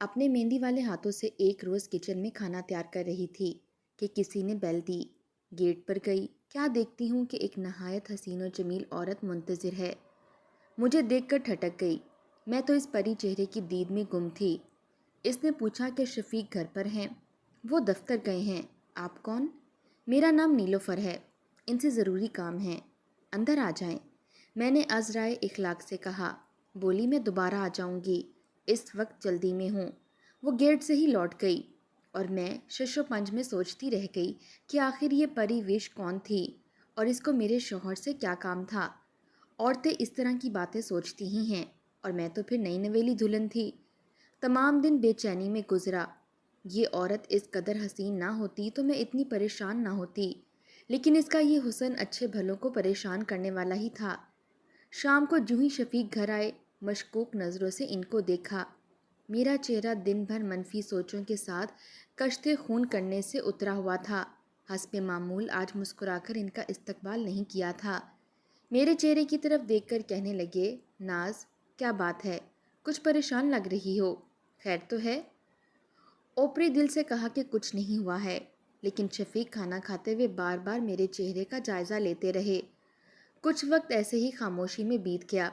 اپنے مہندی والے ہاتھوں سے ایک روز کچن میں کھانا تیار کر رہی تھی کہ کسی نے بیل دی۔ گیٹ پر گئی، کیا دیکھتی ہوں کہ ایک نہایت حسین و جمیل عورت منتظر ہے۔ مجھے دیکھ کر ٹھٹک گئی۔ میں تو اس پری چہرے کی دید میں گم تھی۔ اس نے پوچھا کہ شفیق گھر پر ہیں؟ وہ دفتر گئے ہیں۔ آپ کون؟ میرا نام نیلوفر ہے، ان سے ضروری کام ہے، اندر آ جائیں۔ میں نے عذرائے اخلاق سے کہا۔ بولی میں دوبارہ آ جاؤں گی، اس وقت جلدی میں ہوں۔ وہ گیٹ سے ہی لوٹ گئی اور میں شش و پنج میں سوچتی رہ گئی کہ آخر یہ پری وش کون تھی اور اس کو میرے شوہر سے کیا کام تھا۔ عورتیں اس طرح کی باتیں سوچتی ہی ہیں، اور میں تو پھر نئی نویلی دلہن تھی۔ تمام دن بے چینی میں گزرا۔ یہ عورت اس قدر حسین نہ ہوتی تو میں اتنی پریشان نہ ہوتی، لیکن اس کا یہ حسن اچھے بھلوں کو پریشان کرنے والا ہی تھا۔ شام کو جوں ہی شفیق گھر آئے، مشکوک نظروں سے ان کو دیکھا۔ میرا چہرہ دن بھر منفی سوچوں کے ساتھ کشتے خون کرنے سے اترا ہوا تھا۔ حسب معمول آج مسکرا کر ان کا استقبال نہیں کیا تھا۔ میرے چہرے کی طرف دیکھ کر کہنے لگے، ناز کیا بات ہے، کچھ پریشان لگ رہی ہو، خیر تو ہے؟ اوپری دل سے کہا کہ کچھ نہیں ہوا ہے، لیکن شفیق کھانا کھاتے ہوئے بار بار میرے چہرے کا جائزہ لیتے رہے۔ کچھ وقت ایسے ہی خاموشی میں بیت گیا۔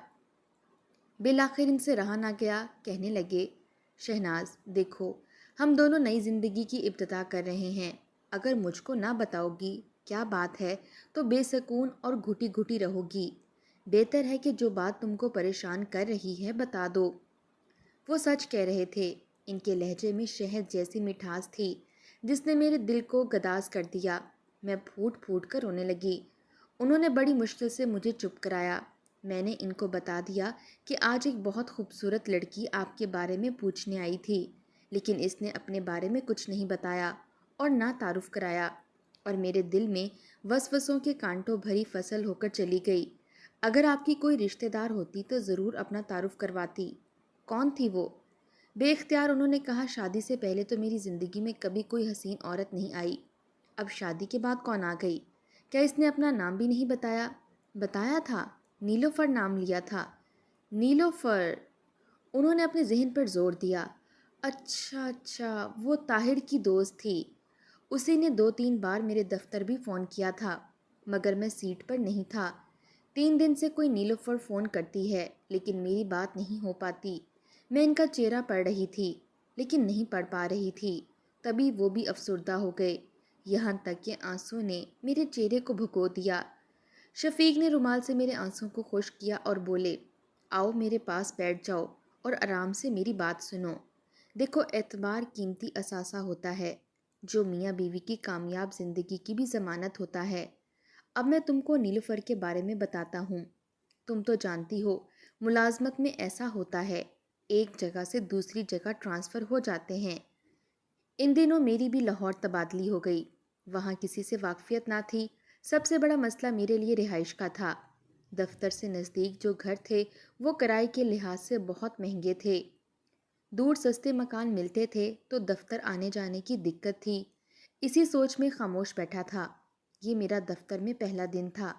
بالآخر ان سے رہا نہ گیا، کہنے لگے، شہناز دیکھو، ہم دونوں نئی زندگی کی ابتدا کر رہے ہیں، اگر مجھ کو نہ بتاؤ گی کیا بات ہے تو بے سکون اور گھٹی گھٹی رہو گی۔ بہتر ہے کہ جو بات تم کو پریشان کر رہی ہے بتا دو۔ وہ سچ کہہ رہے تھے۔ ان کے لہجے میں شہد جیسی مٹھاس تھی جس نے میرے دل کو گداز کر دیا۔ میں پھوٹ پھوٹ کر رونے لگی۔ انہوں نے بڑی مشکل سے مجھے چپ کرایا۔ میں نے ان کو بتا دیا کہ آج ایک بہت خوبصورت لڑکی آپ کے بارے میں پوچھنے آئی تھی، لیکن اس نے اپنے بارے میں کچھ نہیں بتایا اور نہ تعارف کرایا، اور میرے دل میں وسوسوں کے کانٹوں بھری فصل ہو کر چلی گئی۔ اگر آپ کی کوئی رشتہ دار ہوتی تو ضرور اپنا تعارف کرواتی۔ کون تھی وہ؟ بے اختیار انہوں نے کہا، شادی سے پہلے تو میری زندگی میں کبھی کوئی حسین عورت نہیں آئی، اب شادی کے بعد کون آ گئی؟ کیا اس نے اپنا نام بھی نہیں بتایا؟ بتایا تھا، نیلوفر نام لیا تھا۔ نیلوفر؟ انہوں نے اپنے ذہن پر زور دیا۔ اچھا، وہ طاہر کی دوست تھی۔ اسی نے 2-3 بار میرے دفتر بھی فون کیا تھا، مگر میں سیٹ پر نہیں تھا۔ 3 دن سے کوئی نیلوفر فون کرتی ہے لیکن میری بات نہیں ہو پاتی۔ میں ان کا چہرہ پڑھ رہی تھی لیکن نہیں پڑھ پا رہی تھی۔ تبھی وہ بھی افسردہ ہو گئے، یہاں تک کہ آنسوں نے میرے چہرے کو بھگو دیا۔ شفیق نے رومال سے میرے آنسوں کو خشک کیا اور بولے، آؤ میرے پاس بیٹھ جاؤ اور آرام سے میری بات سنو۔ دیکھو، اعتبار قیمتی اثاثہ ہوتا ہے جو میاں بیوی کی کامیاب زندگی کی بھی ضمانت ہوتا ہے۔ اب میں تم کو نیلوفر کے بارے میں بتاتا ہوں۔ تم تو جانتی ہو ملازمت میں ایسا ہوتا ہے، ایک جگہ سے دوسری جگہ ٹرانسفر ہو جاتے ہیں۔ ان دنوں میری بھی لاہور تبادلی ہو گئی، وہاں کسی سے واقفیت نہ تھی۔ سب سے بڑا مسئلہ میرے لیے رہائش کا تھا۔ دفتر سے نزدیک جو گھر تھے وہ کرائے کے لحاظ سے بہت مہنگے تھے۔ دور سستے مکان ملتے تھے تو دفتر آنے جانے کی دقت تھی۔ اسی سوچ میں خاموش بیٹھا تھا۔ یہ میرا دفتر میں پہلا دن تھا۔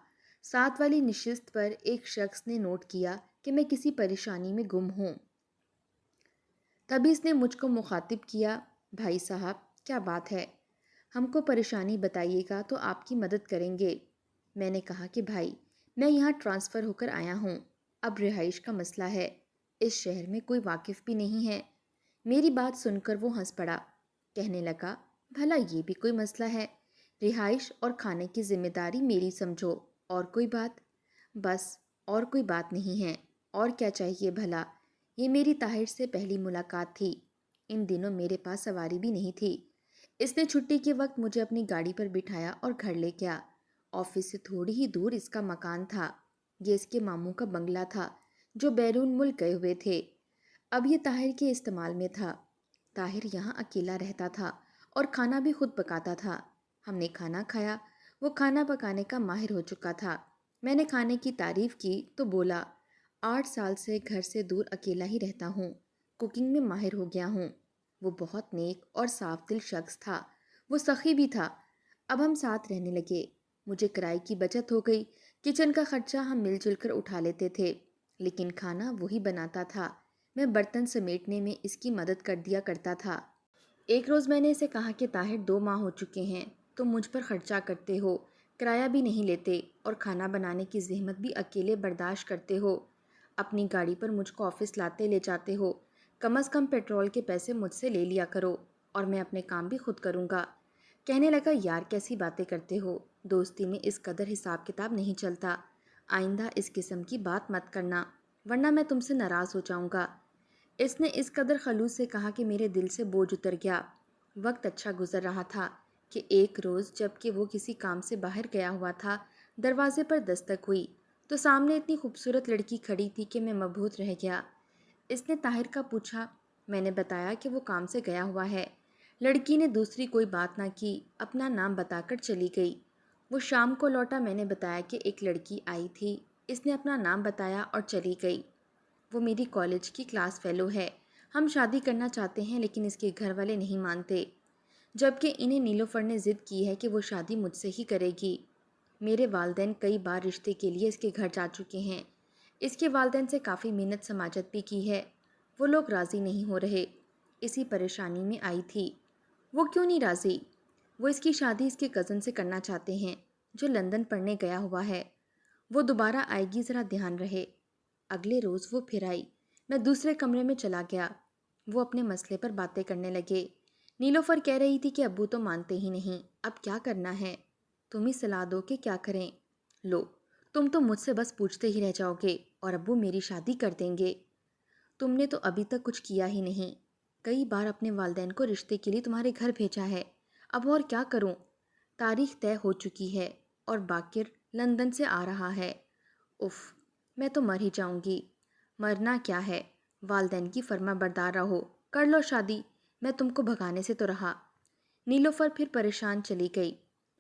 ساتھ والی نشست پر ایک شخص نے نوٹ کیا کہ میں کسی پریشانی میں گم ہوں۔ تبھی اس نے مجھ کو مخاطب کیا، بھائی صاحب کیا بات ہے؟ ہم کو پریشانی بتائیے گا تو آپ کی مدد کریں گے۔ میں نے کہا کہ بھائی، میں یہاں ٹرانسفر ہو کر آیا ہوں، اب رہائش کا مسئلہ ہے، اس شہر میں کوئی واقف بھی نہیں ہے۔ میری بات سن کر وہ ہنس پڑا، کہنے لگا، بھلا یہ بھی کوئی مسئلہ ہے؟ رہائش اور کھانے کی ذمہ داری میری سمجھو، اور کوئی بات؟ بس، اور کوئی بات نہیں ہے، اور کیا چاہیے بھلا؟ یہ میری طاہر سے پہلی ملاقات تھی۔ ان دنوں میرے پاس سواری بھی نہیں تھی۔ اس نے چھٹی کے وقت مجھے اپنی گاڑی پر بٹھایا اور گھر لے گیا۔ آفس سے تھوڑی ہی دور اس کا مکان تھا۔ یہ اس کے ماموں کا بنگلہ تھا جو بیرون ملک گئے ہوئے تھے۔ اب یہ طاہر کے استعمال میں تھا۔ طاہر یہاں اکیلا رہتا تھا اور کھانا بھی خود پکاتا تھا۔ ہم نے کھانا کھایا۔ وہ کھانا پکانے کا ماہر ہو چکا تھا۔ میں نے کھانے کی تعریف کی تو بولا، 8 سال سے گھر سے دور اکیلا ہی رہتا ہوں، کوکنگ میں ماہر ہو گیا ہوں۔ وہ بہت نیک اور صاف دل شخص تھا۔ وہ سخی بھی تھا۔ اب ہم ساتھ رہنے لگے۔ مجھے کرائے کی بچت ہو گئی۔ کچن کا خرچہ ہم مل جل کر اٹھا لیتے تھے، لیکن کھانا وہی بناتا تھا۔ میں برتن سمیٹنے میں اس کی مدد کر دیا کرتا تھا۔ ایک روز میں نے اسے کہا کہ طاہر 2 ماہ ہو چکے ہیں، تم مجھ پر خرچہ کرتے ہو، کرایہ بھی نہیں لیتے اور کھانا بنانے کی زحمت بھی اکیلے برداشت کرتے ہو، اپنی گاڑی پر مجھ کو آفس لاتے لے جاتے ہو، کم از کم پیٹرول کے پیسے مجھ سے لے لیا کرو اور میں اپنے کام بھی خود کروں گا۔ کہنے لگا، یار کیسی باتیں کرتے ہو، دوستی میں اس قدر حساب کتاب نہیں چلتا، آئندہ اس قسم کی بات مت کرنا ورنہ میں تم سے ناراض ہو جاؤں گا۔ اس نے اس قدر خلوص سے کہا کہ میرے دل سے بوجھ اتر گیا۔ وقت اچھا گزر رہا تھا کہ ایک روز جب کہ وہ کسی کام سے باہر گیا ہوا تھا، دروازے پر دستک ہوئی تو سامنے اتنی خوبصورت لڑکی کھڑی تھی کہ میں مبہوت رہ گیا۔ اس نے طاہر کا پوچھا، میں نے بتایا کہ وہ کام سے گیا ہوا ہے۔ لڑکی نے دوسری کوئی بات نہ کی، اپنا نام بتا کر چلی گئی۔ وہ شام کو لوٹا، میں نے بتایا کہ ایک لڑکی آئی تھی، اس نے اپنا نام بتایا اور چلی گئی۔ وہ میری کالج کی کلاس فیلو ہے، ہم شادی کرنا چاہتے ہیں لیکن اس کے گھر والے نہیں مانتے، جبکہ انہیں نیلوفر نے ضد کی ہے کہ وہ شادی مجھ سے ہی کرے گی۔ میرے والدین کئی بار رشتے کے لیے اس کے گھر جا چکے ہیں، اس کے والدین سے کافی محنت سماجت بھی کی ہے، وہ لوگ راضی نہیں ہو رہے، اسی پریشانی میں آئی تھی۔ وہ کیوں نہیں راضی؟ وہ اس کی شادی اس کے کزن سے کرنا چاہتے ہیں جو لندن پڑھنے گیا ہوا ہے، وہ دوبارہ آئے گی، ذرا دھیان رہے۔ اگلے روز وہ پھر آئی، میں دوسرے کمرے میں چلا گیا، وہ اپنے مسئلے پر باتیں کرنے لگے۔ نیلوفر کہہ رہی تھی کہ ابو تو مانتے ہی نہیں، اب کیا کرنا ہے، تم ہی صلاح دو کہ کیا کریں۔ لو، تم تو مجھ سے بس پوچھتے ہی رہ جاؤ گے اور ابو میری شادی کر دیں گے۔ تم نے تو ابھی تک کچھ کیا ہی نہیں، کئی بار اپنے والدین کو رشتے کے لیے تمہارے گھر بھیجا ہے، اب اور کیا کروں؟ تاریخ طے ہو چکی ہے اور باقر لندن سے آ رہا ہے۔ اف، میں تو مر ہی جاؤں گی۔ مرنا کیا ہے، والدین کی فرما بردار رہو، کر لو شادی، میں تم کو بھگانے سے تو رہا۔ نیلوفر پھر پریشان چلی گئی،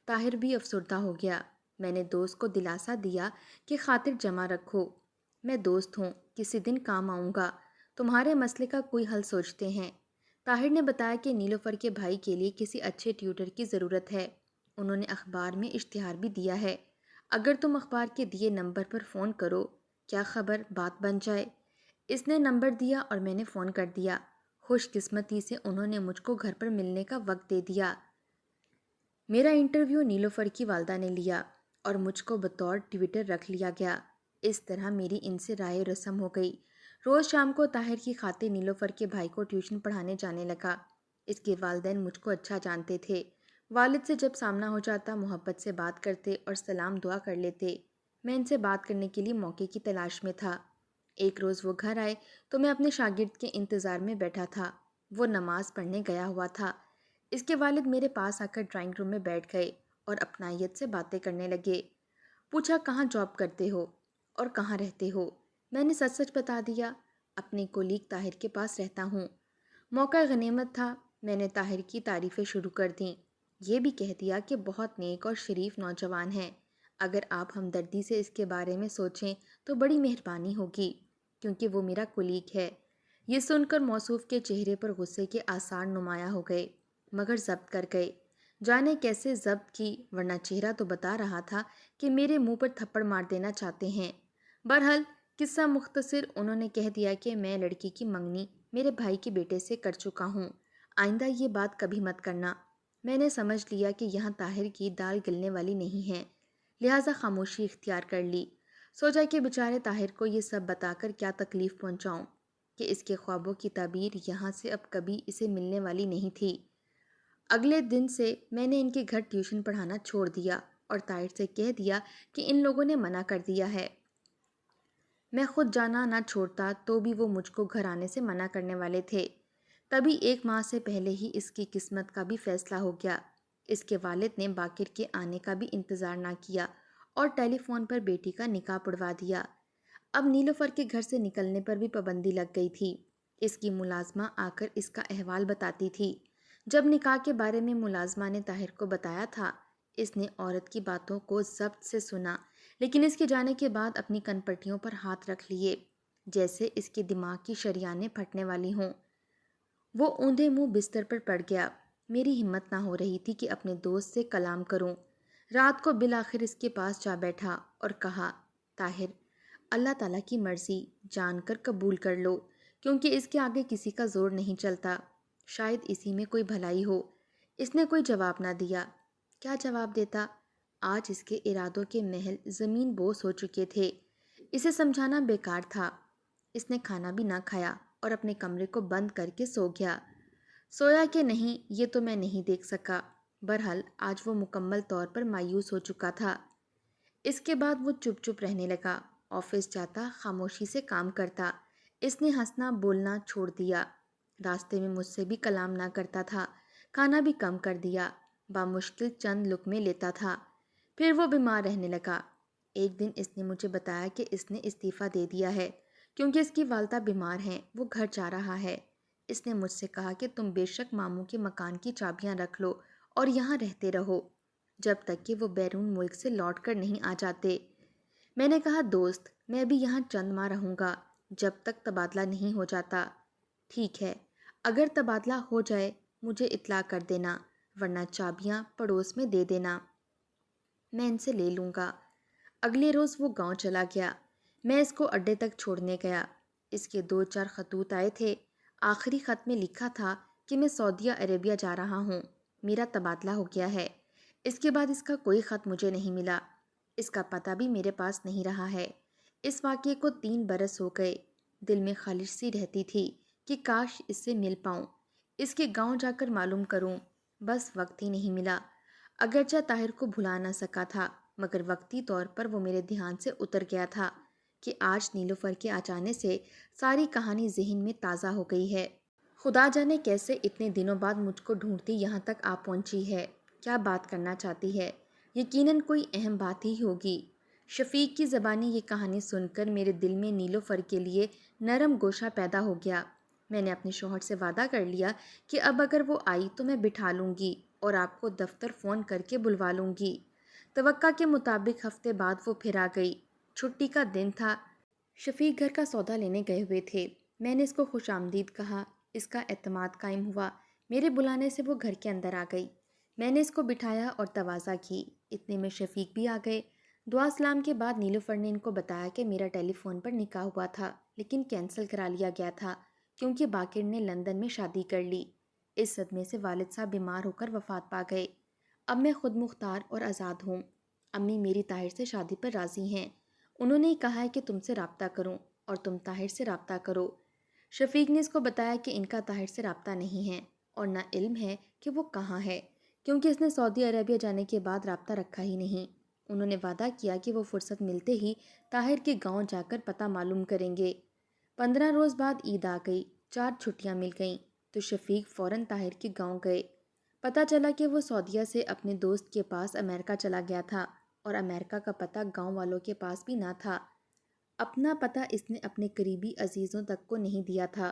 طاہر بھی افسردہ ہو گیا۔ میں نے دوست کو دلاسا دیا کہ خاطر جمع رکھو، میں دوست ہوں، کسی دن کام آؤں گا، تمہارے مسئلے کا کوئی حل سوچتے ہیں۔ طاہر نے بتایا کہ نیلوفر کے بھائی کے لیے کسی اچھے ٹیوٹر کی ضرورت ہے، انہوں نے اخبار میں اشتہار بھی دیا ہے، اگر تم اخبار کے دیے نمبر پر فون کرو، کیا خبر بات بن جائے۔ اس نے نمبر دیا اور میں نے فون کر دیا، خوش قسمتی سے انہوں نے مجھ کو گھر پر ملنے کا وقت دے دیا۔ میرا انٹرویو نیلوفر کی والدہ نے لیا اور مجھ کو بطور ٹیوٹر رکھ لیا گیا۔ اس طرح میری ان سے رائے رسم ہو گئی۔ روز شام کو طاہر کی خاطر نیلوفر کے بھائی کو ٹیوشن پڑھانے جانے لگا۔ اس کے والدین مجھ کو اچھا جانتے تھے، والد سے جب سامنا ہو جاتا محبت سے بات کرتے اور سلام دعا کر لیتے۔ میں ان سے بات کرنے کے لیے موقع کی تلاش میں تھا۔ ایک روز وہ گھر آئے تو میں اپنے شاگرد کے انتظار میں بیٹھا تھا، وہ نماز پڑھنے گیا ہوا تھا۔ اس کے والد میرے پاس آ کر ڈرائنگ روم میں بیٹھ گئے اور اپنائیت سے باتیں کرنے لگے۔ پوچھا، کہاں جاب کرتے ہو اور کہاں رہتے ہو؟ میں نے سچ سچ بتا دیا، اپنے کولیگ طاہر کے پاس رہتا ہوں۔ موقع غنیمت تھا، میں نے طاہر کی تعریفیں شروع کر دیں، یہ بھی کہہ دیا کہ بہت نیک اور شریف نوجوان ہے، اگر آپ ہمدردی سے اس کے بارے میں سوچیں تو بڑی مہربانی ہوگی، کیونکہ وہ میرا کولیگ ہے۔ یہ سن کر موصوف کے چہرے پر غصے کے آثار نمایاں ہو گئے، مگر ضبط کر گئے، جانے کیسے ضبط کی، ورنہ چہرہ تو بتا رہا تھا کہ میرے منہ پر تھپڑ مار دینا چاہتے ہیں۔ بہرحال قصہ مختصر، انہوں نے کہہ دیا کہ میں لڑکی کی منگنی میرے بھائی کے بیٹے سے کر چکا ہوں، آئندہ یہ بات کبھی مت کرنا۔ میں نے سمجھ لیا کہ یہاں طاہر کی دال گلنے والی نہیں ہے، لہٰذا خاموشی اختیار کر لی۔ سوچا کہ بیچارے طاہر کو یہ سب بتا کر کیا تکلیف پہنچاؤں کہ اس کے خوابوں کی تعبیر یہاں سے اب کبھی اسے ملنے والی نہیں تھی۔ اگلے دن سے میں نے ان کے گھر ٹیوشن پڑھانا چھوڑ دیا اور طاہر سے کہہ دیا کہ ان لوگوں نے منع کر دیا ہے۔ میں خود جانا نہ چھوڑتا تو بھی وہ مجھ کو گھر آنے سے منع کرنے والے تھے۔ تبھی 1 ماہ سے پہلے ہی اس کی قسمت کا بھی فیصلہ ہو گیا۔ اس کے والد نے باقر کے آنے کا بھی انتظار نہ کیا اور ٹیلی فون پر بیٹی کا نکاح پڑھوا دیا۔ اب نیلوفر کے گھر سے نکلنے پر بھی پابندی لگ گئی تھی۔ اس کی ملازمہ آ کر اس کا احوال بتاتی تھی۔ جب نکاح کے بارے میں ملازمہ نے طاہر کو بتایا تھا، اس نے عورت کی باتوں کو ضبط سے سنا، لیکن اس کے جانے کے بعد اپنی کن پٹیوں پر ہاتھ رکھ لیے، جیسے اس کے دماغ کی شریانیں پھٹنے والی ہوں۔ وہ اوندھے منہ بستر پر پڑ گیا۔ میری ہمت نہ ہو رہی تھی کہ اپنے دوست سے کلام کروں۔ رات کو بالآخر اس کے پاس جا بیٹھا اور کہا، طاہر، اللہ تعالیٰ کی مرضی جان کر قبول کر لو، کیونکہ اس کے آگے کسی کا زور نہیں چلتا۔ شاید اسی میں کوئی بھلائی ہو۔ اس نے کوئی جواب نہ دیا۔ کیا جواب دیتا؟ آج اس کے ارادوں کے محل زمین بوس ہو چکے تھے۔ اسے سمجھانا بیکار تھا۔ اس نے کھانا بھی نہ کھایا اور اپنے کمرے کو بند کر کے سو گیا۔ سویا کہ نہیں یہ تو میں نہیں دیکھ سکا۔ بہرحال آج وہ مکمل طور پر مایوس ہو چکا تھا۔ اس کے بعد وہ چپ چپ رہنے لگا۔ آفس جاتا، خاموشی سے کام کرتا۔ اس نے ہنسنا بولنا چھوڑ دیا۔ راستے میں مجھ سے بھی کلام نہ کرتا تھا۔ کھانا بھی کم کر دیا۔ بامشکل چند لقمے لیتا تھا۔ پھر وہ بیمار رہنے لگا۔ ایک دن اس نے مجھے بتایا کہ اس نے استعفیٰ دے دیا ہے کیونکہ اس کی والدہ بیمار ہیں، وہ گھر جا رہا ہے۔ اس نے مجھ سے کہا کہ تم بے شک ماموں کے مکان کی چابیاں رکھ لو اور یہاں رہتے رہو جب تک کہ وہ بیرون ملک سے لوٹ کر نہیں آ جاتے۔ میں نے کہا دوست میں بھی یہاں چند ماہ رہوں گا جب تک تبادلہ نہیں ہو جاتا۔ ٹھیک ہے، اگر تبادلہ ہو جائے مجھے اطلاع کر دینا، ورنہ چابیاں پڑوس میں دے دینا، میں ان سے لے لوں گا۔ اگلے روز وہ گاؤں چلا گیا۔ میں اس کو اڈے تک چھوڑنے گیا۔ اس کے 2-4 خطوط آئے تھے۔ آخری خط میں لکھا تھا کہ میں سعودیہ عربیہ جا رہا ہوں، میرا تبادلہ ہو گیا ہے۔ اس کے بعد اس کا کوئی خط مجھے نہیں ملا۔ اس کا پتہ بھی میرے پاس نہیں رہا ہے۔ اس واقعے کو 3 برس ہو گئے۔ دل میں خلش سی رہتی تھی کہ کاش اس سے مل پاؤں، اس کے گاؤں جا کر معلوم کروں، بس وقت ہی نہیں ملا۔ اگرچہ طاہر کو بھلا نہ سکا تھا مگر وقتی طور پر وہ میرے دھیان سے اتر گیا تھا کہ آج نیلوفر کے آ جانے سے ساری کہانی ذہن میں تازہ ہو گئی ہے۔ خدا جانے کیسے اتنے دنوں بعد مجھ کو ڈھونڈتی یہاں تک آ پہنچی ہے، کیا بات کرنا چاہتی ہے؟ یقیناً کوئی اہم بات ہی ہوگی۔ شفیق کی زبانی یہ کہانی سن کر میرے دل میں نیلوفر کے لیے نرم گوشہ پیدا ہو گیا۔ میں نے اپنے شوہر سے وعدہ کر لیا کہ اب اگر وہ آئی تو میں بٹھا لوں گی اور آپ کو دفتر فون کر کے بلوا لوں گی۔ توقع کے مطابق ہفتے بعد وہ پھر آ گئی۔ چھٹی کا دن تھا۔ شفیق گھر کا سودا لینے گئے ہوئے تھے۔ میں نے اس کو خوش آمدید کہا۔ اس کا اعتماد قائم ہوا۔ میرے بلانے سے وہ گھر کے اندر آ گئی۔ میں نے اس کو بٹھایا اور تواضع کی۔ اتنے میں شفیق بھی آ گئے۔ دعا سلام کے بعد نیلوفر نے ان کو بتایا کہ میرا ٹیلی فون پر نکاح ہوا تھا لیکن کینسل کرا لیا گیا تھا کیونکہ باقر نے لندن میں شادی کر لی۔ اس صدمے سے والد صاحب بیمار ہو کر وفات پا گئے۔ اب میں خود مختار اور آزاد ہوں۔ امی میری طاہر سے شادی پر راضی ہیں۔ انہوں نے کہا ہے کہ تم سے رابطہ کروں اور تم طاہر سے رابطہ کرو۔ شفیق نے اس کو بتایا کہ ان کا طاہر سے رابطہ نہیں ہے اور نہ علم ہے کہ وہ کہاں ہے کیونکہ اس نے سعودی عربیہ جانے کے بعد رابطہ رکھا ہی نہیں۔ انہوں نے وعدہ کیا کہ وہ فرصت ملتے ہی طاہر کے گاؤں جا کر پتہ معلوم کریں گے۔ 15 روز بعد عید آ گئی۔ 4 چھٹیاں مل گئیں تو شفیق فوراً طاہر کے گاؤں گئے۔ پتہ چلا کہ وہ سعودیہ سے اپنے دوست کے پاس امریکہ چلا گیا تھا اور امریکہ کا پتہ گاؤں والوں کے پاس بھی نہ تھا۔ اپنا پتہ اس نے اپنے قریبی عزیزوں تک کو نہیں دیا تھا۔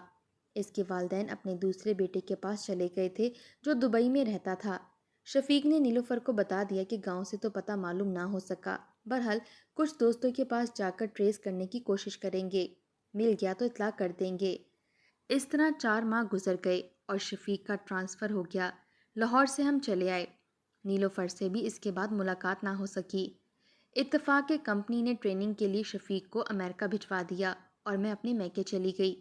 اس کے والدین اپنے دوسرے بیٹے کے پاس چلے گئے تھے جو دبئی میں رہتا تھا۔ شفیق نے نیلوفر کو بتا دیا کہ گاؤں سے تو پتہ معلوم نہ ہو سکا، بہرحال کچھ دوستوں کے پاس جا کر ٹریس کرنے کی کوشش کریں گے، مل گیا تو اطلاع کر دیں گے۔ اس طرح 4 ماہ گزر گئے اور شفیق کا ٹرانسفر ہو گیا۔ لاہور سے ہم چلے آئے۔ نیلوفر سے بھی اس کے بعد ملاقات نہ ہو سکی۔ اتفاق کہ کمپنی نے ٹریننگ کے لیے شفیق کو امریکہ بھجوا دیا اور میں اپنے میکے چلی گئی۔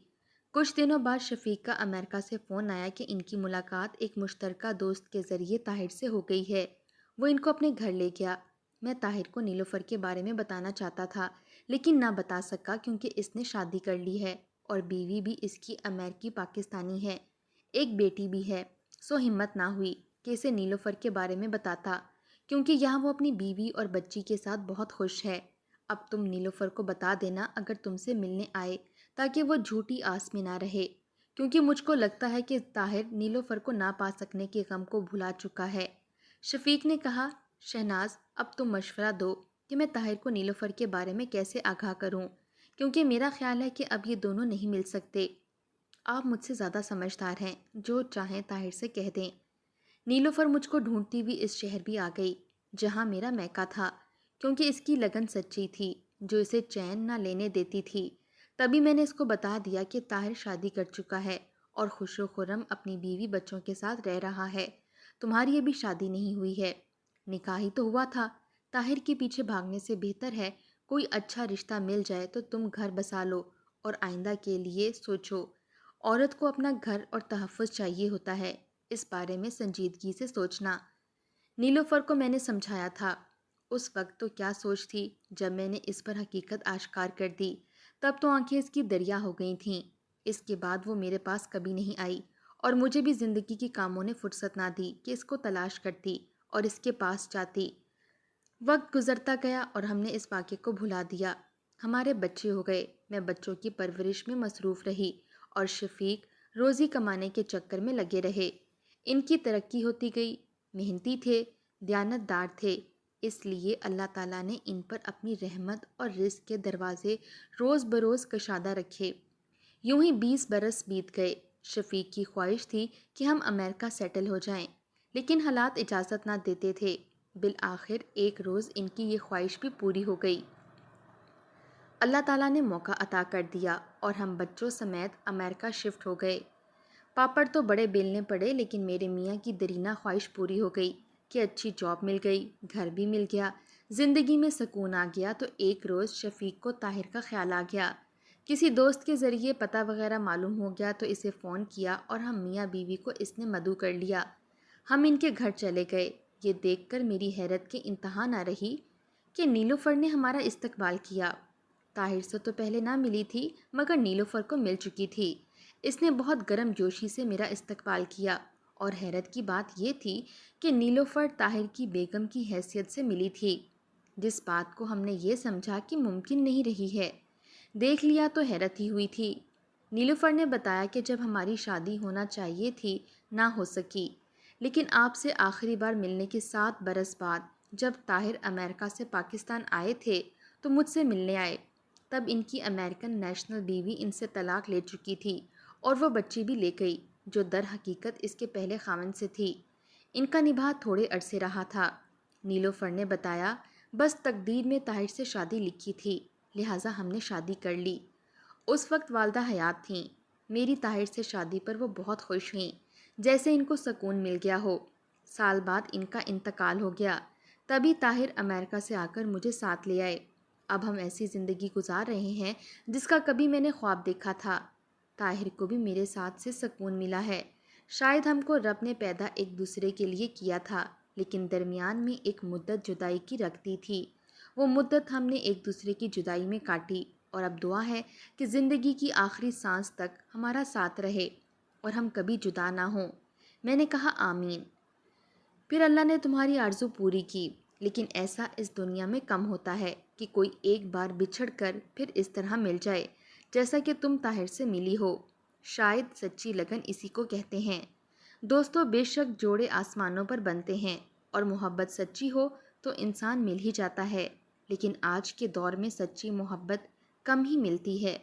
کچھ دنوں بعد شفیق کا امریکہ سے فون آیا کہ ان کی ملاقات ایک مشترکہ دوست کے ذریعے طاہر سے ہو گئی ہے۔ وہ ان کو اپنے گھر لے گیا۔ میں طاہر کو نیلوفر کے بارے میں بتانا چاہتا تھا لیکن نہ بتا سکا کیونکہ اس نے شادی کر لی ہے اور بیوی بھی اس کی امریکی پاکستانی ہے، ایک بیٹی بھی ہے، سو ہمت نہ ہوئی کہ اسے نیلوفر کے بارے میں بتاتا کیونکہ یہاں وہ اپنی بیوی اور بچی کے ساتھ بہت خوش ہے۔ اب تم نیلوفر کو بتا دینا اگر تم سے ملنے آئے تاکہ وہ جھوٹی آس میں نہ رہے، کیونکہ مجھ کو لگتا ہے کہ طاہر نیلوفر کو نہ پا سکنے کے غم کو بھلا چکا ہے۔ شفیق نے کہا شہناز اب تم مشورہ دو کہ میں طاہر کو نیلوفر کے بارے میں کیسے آگاہ کروں، کیونکہ میرا خیال ہے کہ اب یہ دونوں نہیں مل سکتے۔ آپ مجھ سے زیادہ سمجھدار ہیں، جو چاہیں طاہر سے کہہ دیں۔ نیلوفر مجھ کو ڈھونڈتی ہوئی اس شہر بھی آ گئی جہاں میرا میکا تھا کیونکہ اس کی لگن سچی تھی جو اسے چین نہ لینے دیتی تھی۔ تبھی میں نے اس کو بتا دیا کہ طاہر شادی کر چکا ہے اور خوش و خرم اپنی بیوی بچوں کے ساتھ رہ رہا ہے۔ تمہاری ابھی شادی نہیں ہوئی ہے، نکاح ہی تو ہوا تھا۔ طاہر کے پیچھے بھاگنے سے بہتر ہے کوئی اچھا رشتہ مل جائے تو تم گھر بسا لو اور آئندہ کے لیے سوچو۔ عورت کو اپنا گھر اور تحفظ چاہیے ہوتا ہے، اس بارے میں سنجیدگی سے سوچنا۔ نیلوفر کو میں نے سمجھایا تھا۔ اس وقت تو کیا سوچ تھی، جب میں نے اس پر حقیقت آشکار کر دی تب تو آنکھیں اس کی دریا ہو گئی تھیں۔ اس کے بعد وہ میرے پاس کبھی نہیں آئی اور مجھے بھی زندگی کی کاموں نے فرصت نہ دی کہ اس کو تلاش کرتی اور اس کے پاس جاتی۔ وقت گزرتا گیا اور ہم نے اس واقعے کو بھلا دیا۔ ہمارے بچے ہو گئے، میں بچوں کی پرورش میں مصروف رہی اور شفیق روزی کمانے کے چکر میں لگے رہے۔ ان کی ترقی ہوتی گئی، محنتی تھے، دیانت دار تھے، اس لیے اللہ تعالیٰ نے ان پر اپنی رحمت اور رزق کے دروازے روز بروز کشادہ رکھے۔ یوں ہی 20 برس بیت گئے۔ شفیق کی خواہش تھی کہ ہم امریکہ سیٹل ہو جائیں، لیکن حالات اجازت نہ دیتے تھے۔ بالآخر ایک روز ان کی یہ خواہش بھی پوری ہو گئی۔ اللہ تعالیٰ نے موقع عطا کر دیا اور ہم بچوں سمیت امریکہ شفٹ ہو گئے۔ پاپڑ تو بڑے بیلنے پڑے، لیکن میرے میاں کی دیرینہ خواہش پوری ہو گئی کہ اچھی جاب مل گئی، گھر بھی مل گیا، زندگی میں سکون آ گیا۔ تو ایک روز شفیق کو طاہر کا خیال آ گیا۔ کسی دوست کے ذریعے پتہ وغیرہ معلوم ہو گیا تو اسے فون کیا اور ہم میاں بیوی کو اس نے مدعو کر لیا۔ ہم ان کے گھر چلے گئے۔ یہ دیکھ کر میری حیرت کے انتہا نہ رہی کہ نیلوفر نے ہمارا استقبال کیا۔ طاہر سے تو پہلے نہ ملی تھی، مگر نیلوفر کو مل چکی تھی۔ اس نے بہت گرم جوشی سے میرا استقبال کیا، اور حیرت کی بات یہ تھی کہ نیلوفر طاہر کی بیگم کی حیثیت سے ملی تھی، جس بات کو ہم نے یہ سمجھا کہ ممکن نہیں رہی ہے۔ دیکھ لیا تو حیرت ہی ہوئی تھی۔ نیلوفر نے بتایا کہ جب ہماری شادی ہونا چاہیے تھی نہ ہو سکی، لیکن آپ سے آخری بار ملنے کے 7 برس بعد جب طاہر امریکہ سے پاکستان آئے تھے تو مجھ سے ملنے آئے۔ تب ان کی امریکن نیشنل بیوی ان سے طلاق لے چکی تھی اور وہ بچی بھی لے گئی، جو در حقیقت اس کے پہلے خاوند سے تھی۔ ان کا نباہ تھوڑے عرصے رہا تھا۔ نیلوفر نے بتایا، بس تقدیر میں طاہر سے شادی لکھی تھی، لہٰذا ہم نے شادی کر لی۔ اس وقت والدہ حیات تھیں۔ میری طاہر سے شادی پر وہ بہت خوش ہوئیں، جیسے ان کو سکون مل گیا ہو۔ سال بعد ان کا انتقال ہو گیا، تبھی طاہر امریکہ سے آ کر مجھے ساتھ لے آئے۔ اب ہم ایسی زندگی گزار رہے ہیں جس کا کبھی میں نے خواب دیکھا تھا۔ طاہر کو بھی میرے ساتھ سے سکون ملا ہے۔ شاید ہم کو رب نے پیدا ایک دوسرے کے لیے کیا تھا، لیکن درمیان میں ایک مدت جدائی کی رکھ دی تھی۔ وہ مدت ہم نے ایک دوسرے کی جدائی میں کاٹی، اور اب دعا ہے کہ زندگی کی آخری سانس تک ہمارا ساتھ رہے اور ہم کبھی جدا نہ ہوں۔ میں نے کہا آمین۔ پھر اللہ نے تمہاری آرزو پوری کی، لیکن ایسا اس دنیا میں کم ہوتا ہے کہ کوئی ایک بار بچھڑ کر پھر اس طرح مل جائے جیسا کہ تم طاہر سے ملی ہو۔ شاید سچی لگن اسی کو کہتے ہیں۔ دوستو، بے شک جوڑے آسمانوں پر بنتے ہیں، اور محبت سچی ہو تو انسان مل ہی جاتا ہے، لیکن آج کے دور میں سچی محبت کم ہی ملتی ہے۔